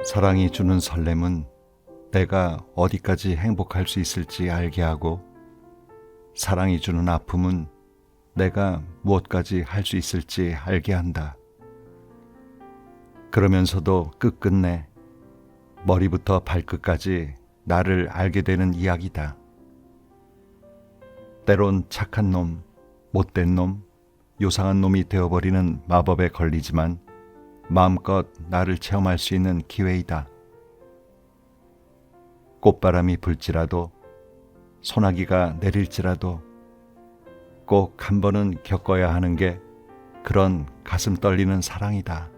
사랑이 주는 설렘은 내가 어디까지 행복할 수 있을지 알게 하고, 사랑이 주는 아픔은 내가 무엇까지 할 수 있을지 알게 한다. 그러면서도 끝끝내 머리부터 발끝까지 나를 알게 되는 이야기다. 때론 착한 놈, 못된 놈, 요상한 놈이 되어버리는 마법에 걸리지만 마음껏 나를 체험할 수 있는 기회이다. 꽃바람이 불지라도, 소나기가 내릴지라도 꼭 한 번은 겪어야 하는 게 그런 가슴 떨리는 사랑이다.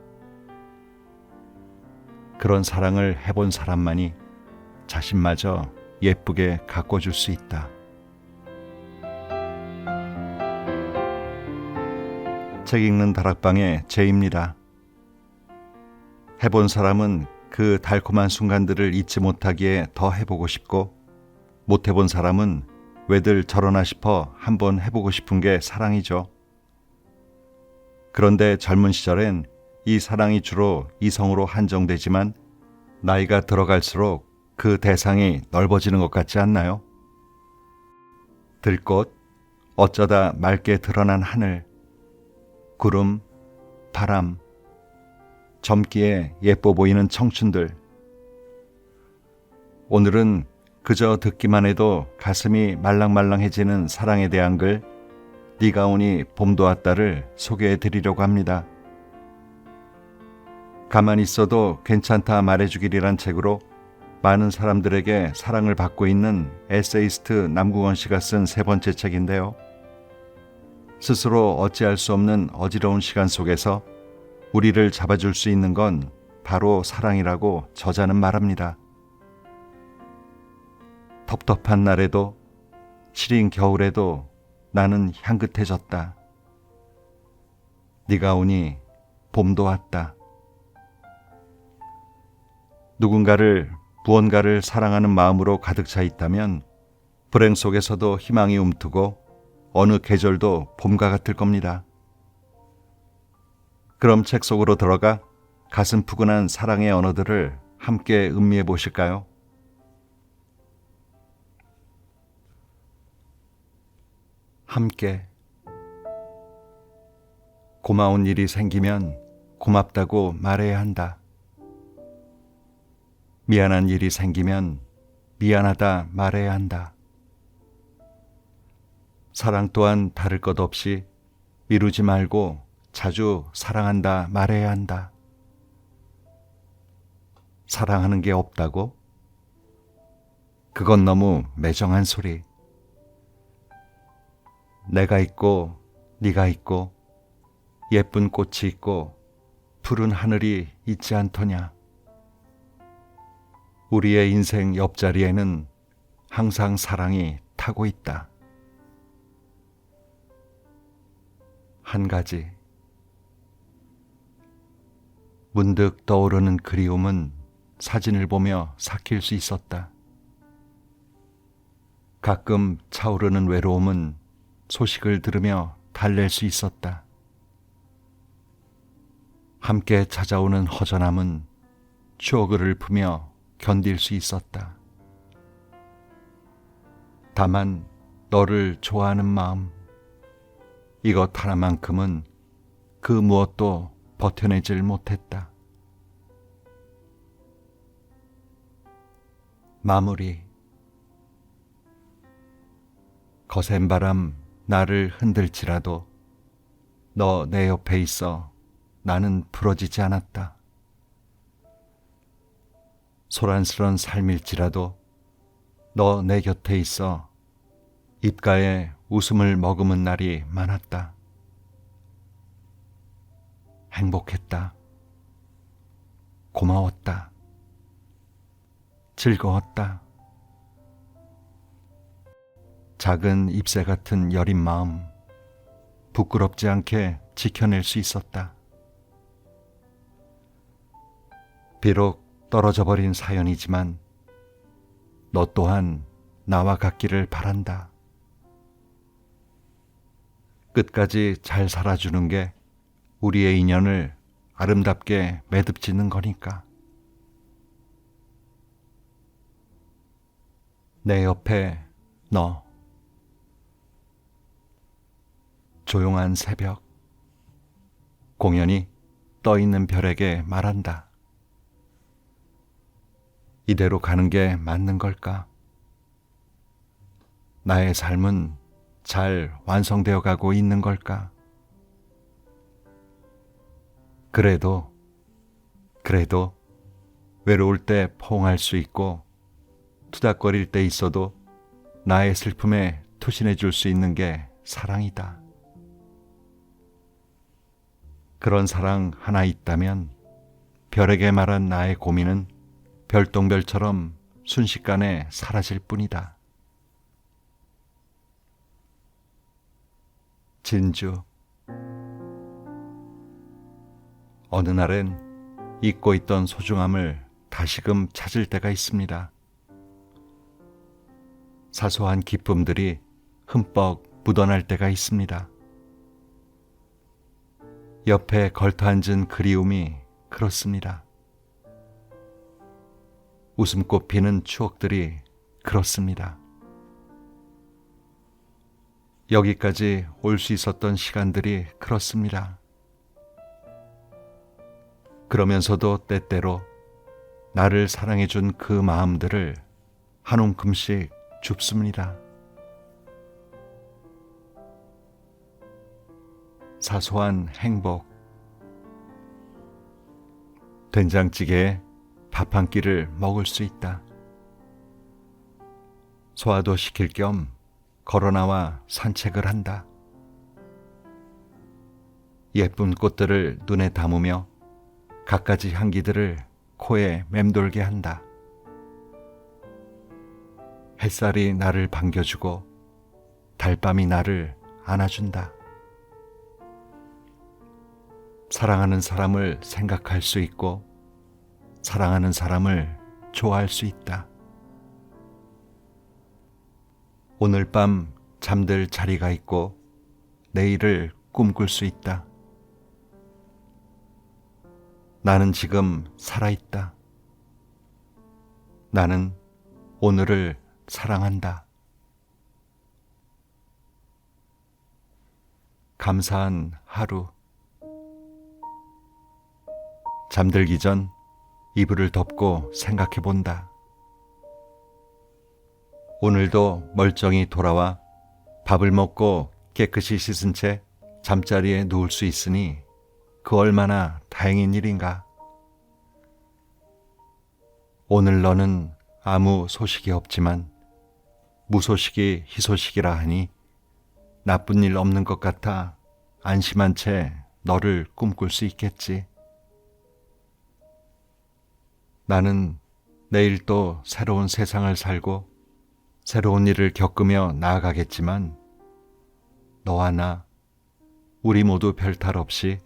그런 사랑을 해본 사람만이 자신마저 예쁘게 가꿔줄 수 있다. 책 읽는 다락방의 제입니다. 해본 사람은 그 달콤한 순간들을 잊지 못하기에 더 해보고 싶고, 못 해본 사람은 왜들 저러나 싶어 한번 해보고 싶은 게 사랑이죠. 그런데 젊은 시절엔 이 사랑이 주로 이성으로 한정되지만 나이가 들어갈수록 그 대상이 넓어지는 것 같지 않나요? 들꽃, 어쩌다 맑게 드러난 하늘, 구름, 바람, 젊기에 예뻐 보이는 청춘들. 오늘은 그저 듣기만 해도 가슴이 말랑말랑해지는 사랑에 대한 글, 네가 오니 봄도 왔다를 소개해 드리려고 합니다. 가만히 있어도 괜찮다 말해주길이란 책으로 많은 사람들에게 사랑을 받고 있는 에세이스트 남궁원 씨가 쓴 세 번째 책인데요. 스스로 어찌할 수 없는 어지러운 시간 속에서 우리를 잡아줄 수 있는 건 바로 사랑이라고 저자는 말합니다. 텁텁한 날에도, 시린 겨울에도 나는 향긋해졌다. 네가 오니 봄도 왔다. 누군가를, 무언가를 사랑하는 마음으로 가득 차 있다면 불행 속에서도 희망이 움트고 어느 계절도 봄과 같을 겁니다. 그럼 책 속으로 들어가 가슴 푸근한 사랑의 언어들을 함께 음미해 보실까요? 함께. 고마운 일이 생기면 고맙다고 말해야 한다. 미안한 일이 생기면 미안하다 말해야 한다. 사랑 또한 다를 것 없이 미루지 말고 자주 사랑한다 말해야 한다. 사랑하는 게 없다고? 그건 너무 매정한 소리. 내가 있고 네가 있고 예쁜 꽃이 있고 푸른 하늘이 있지 않더냐. 우리의 인생 옆자리에는 항상 사랑이 타고 있다. 한 가지. 문득 떠오르는 그리움은 사진을 보며 삭힐 수 있었다. 가끔 차오르는 외로움은 소식을 들으며 달랠 수 있었다. 함께 찾아오는 허전함은 추억을 읊으며 견딜 수 있었다. 다만 너를 좋아하는 마음, 이것 하나만큼은 그 무엇도 버텨내질 못했다. 마무리. 거센 바람 나를 흔들지라도 너 내 옆에 있어 나는 부러지지 않았다. 소란스런 삶일지라도 너 내 곁에 있어 입가에 웃음을 머금은 날이 많았다. 행복했다. 고마웠다. 즐거웠다. 작은 잎새 같은 여린 마음, 부끄럽지 않게 지켜낼 수 있었다. 비록 떨어져 버린 사연이지만 너 또한 나와 같기를 바란다. 끝까지 잘 살아주는 게 우리의 인연을 아름답게 매듭짓는 거니까. 내 옆에 너. 조용한 새벽. 공연히 떠있는 별에게 말한다. 이대로 가는 게 맞는 걸까? 나의 삶은 잘 완성되어 가고 있는 걸까? 그래도 외로울 때 포옹할 수 있고 투닥거릴 때 있어도 나의 슬픔에 투신해 줄 수 있는 게 사랑이다. 그런 사랑 하나 있다면 별에게 말한 나의 고민은 별똥별처럼 순식간에 사라질 뿐이다. 진주. 어느 날엔 잊고 있던 소중함을 다시금 찾을 때가 있습니다. 사소한 기쁨들이 흠뻑 묻어날 때가 있습니다. 옆에 걸터앉은 그리움이 그렇습니다. 웃음꽃 피는 추억들이 그렇습니다. 여기까지 올 수 있었던 시간들이 그렇습니다. 그러면서도 때때로 나를 사랑해준 그 마음들을 한 움큼씩 줍습니다. 사소한 행복. 된장찌개에 밥 한 끼를 먹을 수 있다. 소화도 시킬 겸 걸어나와 산책을 한다. 예쁜 꽃들을 눈에 담으며 갖가지 향기들을 코에 맴돌게 한다. 햇살이 나를 반겨주고 달밤이 나를 안아준다. 사랑하는 사람을 생각할 수 있고 사랑하는 사람을 좋아할 수 있다. 오늘 밤 잠들 자리가 있고 내일을 꿈꿀 수 있다. 나는 지금 살아있다. 나는 오늘을 사랑한다. 감사한 하루. 잠들기 전 이불을 덮고 생각해 본다. 오늘도 멀쩡히 돌아와 밥을 먹고 깨끗이 씻은 채 잠자리에 누울 수 있으니 그 얼마나 다행인 일인가. 오늘 너는 아무 소식이 없지만 무소식이 희소식이라 하니 나쁜 일 없는 것 같아 안심한 채 너를 꿈꿀 수 있겠지. 나는 내일 또 새로운 세상을 살고 새로운 일을 겪으며 나아가겠지만 너와 나, 우리 모두 별탈 없이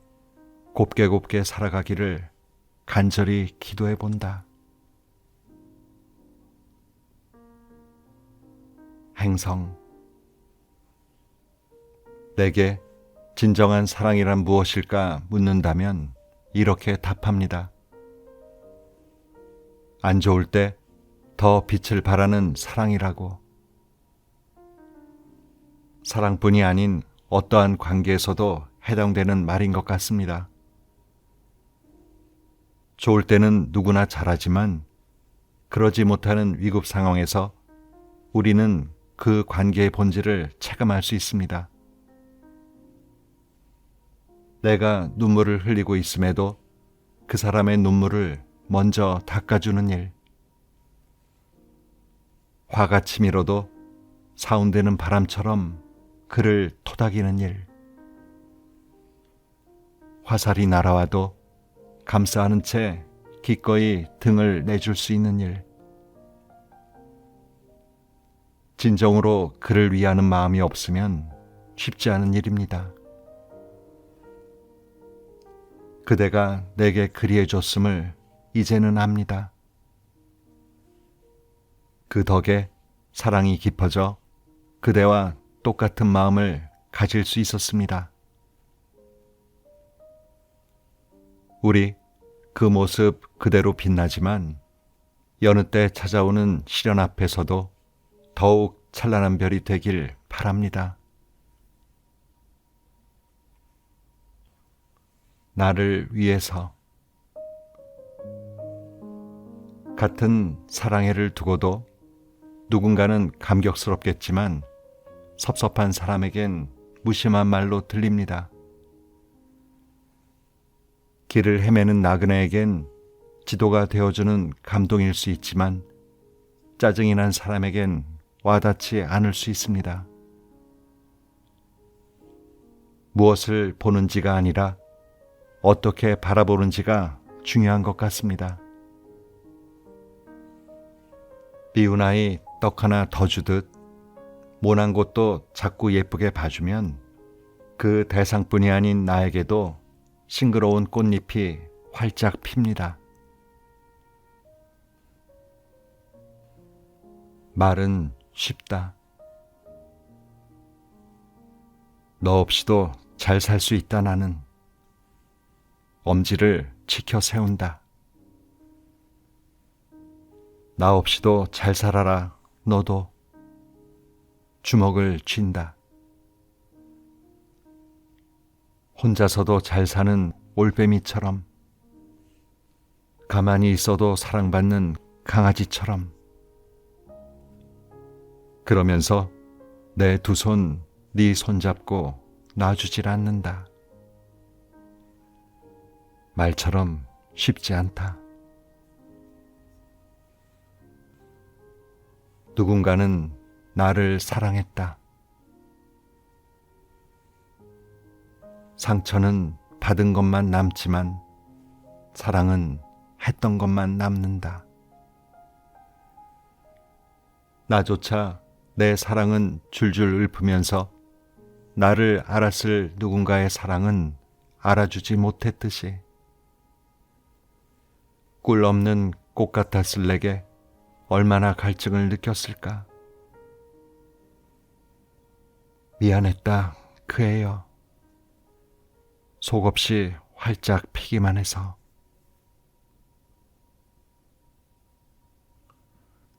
곱게 살아가기를 간절히 기도해 본다. 행성. 내게 진정한 사랑이란 무엇일까 묻는다면 이렇게 답합니다. 안 좋을 때 더 빛을 발하는 사랑이라고. 사랑뿐이 아닌 어떠한 관계에서도 해당되는 말인 것 같습니다. 좋을 때는 누구나 잘하지만 그러지 못하는 위급 상황에서 우리는 그 관계의 본질을 체감할 수 있습니다. 내가 눈물을 흘리고 있음에도 그 사람의 눈물을 먼저 닦아주는 일. 화가 치밀어도 사운되는 바람처럼 그를 토닥이는 일. 화살이 날아와도 감싸안은 채 기꺼이 등을 내줄 수 있는 일. 진정으로 그를 위하는 마음이 없으면 쉽지 않은 일입니다. 그대가 내게 그리해줬음을 이제는 압니다. 그 덕에 사랑이 깊어져 그대와 똑같은 마음을 가질 수 있었습니다. 우리 그 모습 그대로 빛나지만 여느 때 찾아오는 시련 앞에서도 더욱 찬란한 별이 되길 바랍니다. 나를 위해서. 같은 사랑해를 두고도 누군가는 감격스럽겠지만 섭섭한 사람에겐 무심한 말로 들립니다. 길을 헤매는 나그네에겐 지도가 되어주는 감동일 수 있지만 짜증이 난 사람에겐 와닿지 않을 수 있습니다. 무엇을 보는지가 아니라 어떻게 바라보는지가 중요한 것 같습니다. 미운 아이 떡 하나 더 주듯 모난 곳도 자꾸 예쁘게 봐주면 그 대상뿐이 아닌 나에게도 싱그러운 꽃잎이 활짝 핍니다. 말은 쉽다. 너 없이도 잘 살 수 있다 나는. 엄지를 치켜 세운다. 나 없이도 잘 살아라 너도. 주먹을 쥔다. 혼자서도 잘 사는 올빼미처럼, 가만히 있어도 사랑받는 강아지처럼. 그러면서 내 두 손 네 손잡고 놔주질 않는다. 말처럼 쉽지 않다. 누군가는 나를 사랑했다. 상처는 받은 것만 남지만 사랑은 했던 것만 남는다. 나조차 내 사랑은 줄줄 읊으면서 나를 알았을 누군가의 사랑은 알아주지 못했듯이, 꿀 없는 꽃 같았을 내게 얼마나 갈증을 느꼈을까. 미안했다 그 애여. 속없이 활짝 피기만 해서.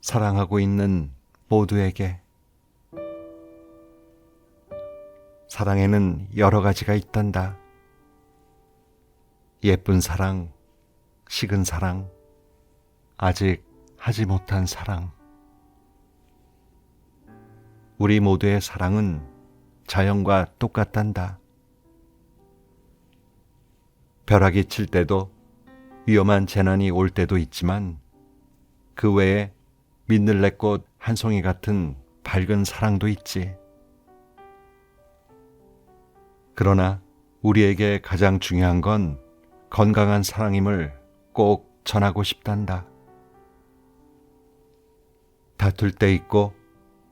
사랑하고 있는 모두에게. 사랑에는 여러 가지가 있단다. 예쁜 사랑, 식은 사랑, 아직 하지 못한 사랑. 우리 모두의 사랑은 자연과 똑같단다. 벼락이 칠 때도 위험한 재난이 올 때도 있지만 그 외에 민들레꽃 한 송이 같은 밝은 사랑도 있지. 그러나 우리에게 가장 중요한 건 건강한 사랑임을 꼭 전하고 싶단다. 다툴 때 있고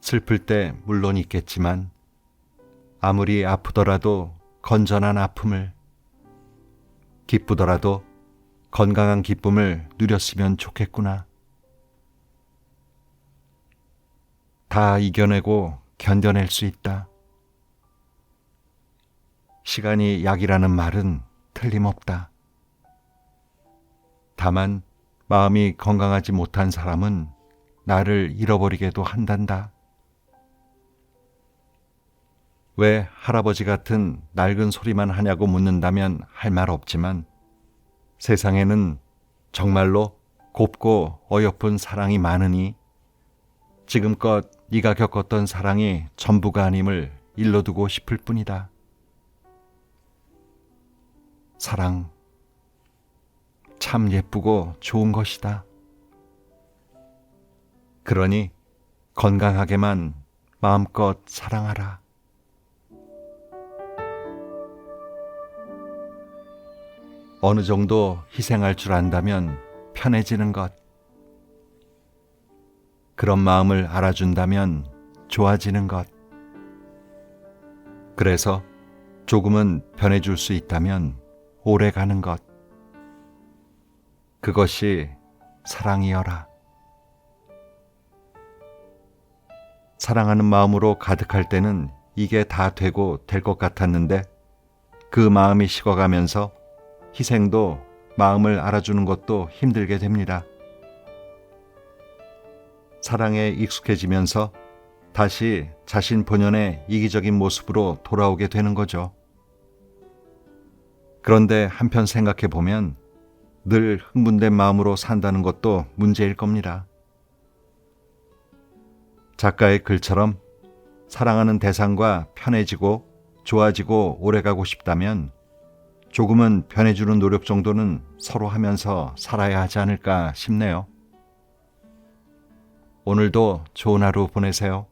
슬플 때 물론 있겠지만 아무리 아프더라도 건전한 아픔을, 기쁘더라도 건강한 기쁨을 누렸으면 좋겠구나. 다 이겨내고 견뎌낼 수 있다. 시간이 약이라는 말은 틀림없다. 다만 마음이 건강하지 못한 사람은 나를 잃어버리게도 한단다. 왜 할아버지 같은 낡은 소리만 하냐고 묻는다면 할 말 없지만 세상에는 정말로 곱고 어여쁜 사랑이 많으니 지금껏 네가 겪었던 사랑이 전부가 아님을 일러두고 싶을 뿐이다. 사랑, 참 예쁘고 좋은 것이다. 그러니 건강하게만 마음껏 사랑하라. 어느 정도 희생할 줄 안다면 편해지는 것. 그런 마음을 알아준다면 좋아지는 것. 그래서 조금은 변해줄 수 있다면 오래 가는 것. 그것이 사랑이여라. 사랑하는 마음으로 가득할 때는 이게 다 되고 될 것 같았는데 그 마음이 식어가면서 희생도 마음을 알아주는 것도 힘들게 됩니다. 사랑에 익숙해지면서 다시 자신 본연의 이기적인 모습으로 돌아오게 되는 거죠. 그런데 한편 생각해 보면 늘 흥분된 마음으로 산다는 것도 문제일 겁니다. 작가의 글처럼 사랑하는 대상과 편해지고 좋아지고 오래가고 싶다면 조금은 변해주는 노력 정도는 서로 하면서 살아야 하지 않을까 싶네요. 오늘도 좋은 하루 보내세요.